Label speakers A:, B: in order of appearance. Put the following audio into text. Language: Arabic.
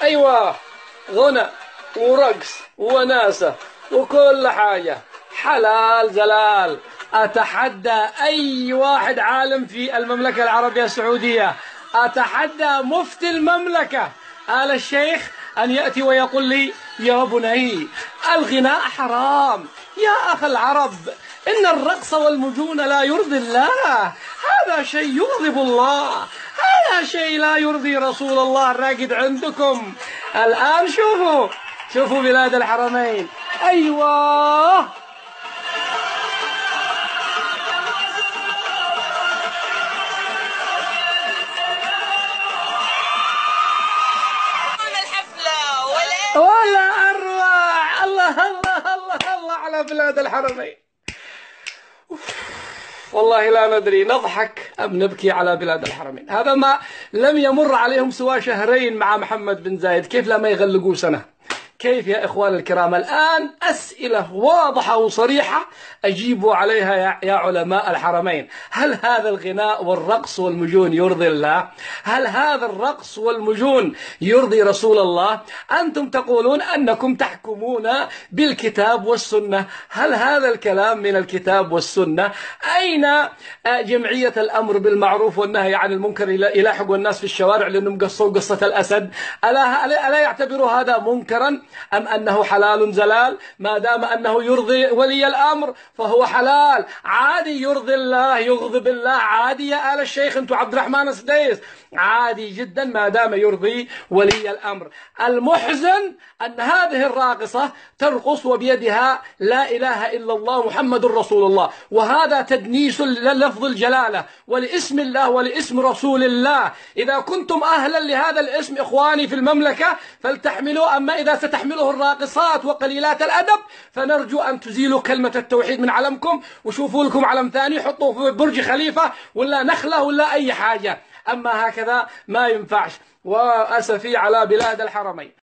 A: أيوة، غنى ورقص وناسة وكل حاجة حلال زلال. أتحدى أي واحد عالم في المملكة العربية السعودية، أتحدى مفتي المملكة آل الشيخ أن يأتي ويقول لي يا بني الغناء حرام. يا أخ العرب، إن الرقص والمجون لا يرضي الله، هذا شيء يغضب الله، هذا شيء لا يرضي رسول الله الراقد عندكم. الآن شوفوا بلاد الحرمين. أيوة، ولا أروع. الله الله الله الله على بلاد الحرمين. والله لا ندري نضحك أم نبكي على بلاد الحرمين. هذا ما لم يمر عليهم سوى شهرين مع محمد بن زايد، كيف لما يغلقوا سنة؟ كيف يا إخوان الكرام؟ الآن أسئلة واضحة وصريحة أجيبوا عليها يا علماء الحرمين. هل هذا الغناء والرقص والمجون يرضي الله؟ هل هذا الرقص والمجون يرضي رسول الله؟ أنتم تقولون أنكم تحكمون بالكتاب والسنة، هل هذا الكلام من الكتاب والسنة؟ أين جمعية الأمر بالمعروف والنهي عن المنكر يلاحقوا الناس في الشوارع لأنهم قصوا قصة الأسد؟ ألا يعتبروا هذا منكرا أم أنه حلال زلال؟ ما دام أنه يرضي ولي الأمر فهو حلال عادي. يرضي الله يغضب الله عادي يا آل الشيخ أنتم عبد الرحمن السديس، عادي جدا ما دام يرضي ولي الأمر. المحزن أن هذه الراقصة ترقص وبيدها لا إله إلا الله محمد رسول الله، وهذا تدنيس للفظ الجلالة ولاسم الله ولاسم رسول الله. إذا كنتم أهلا لهذا الاسم إخواني في المملكة فلتحملوا، أما إذا ستحمله الراقصات وقليلات الأدب فنرجو أن تزيلوا كلمة التوحيد من علمكم وشوفوا لكم علم ثاني حطوه في برج خليفة ولا نخلة ولا أي حاجة، أما هكذا ما ينفعش. وأسفي على بلاد الحرمين.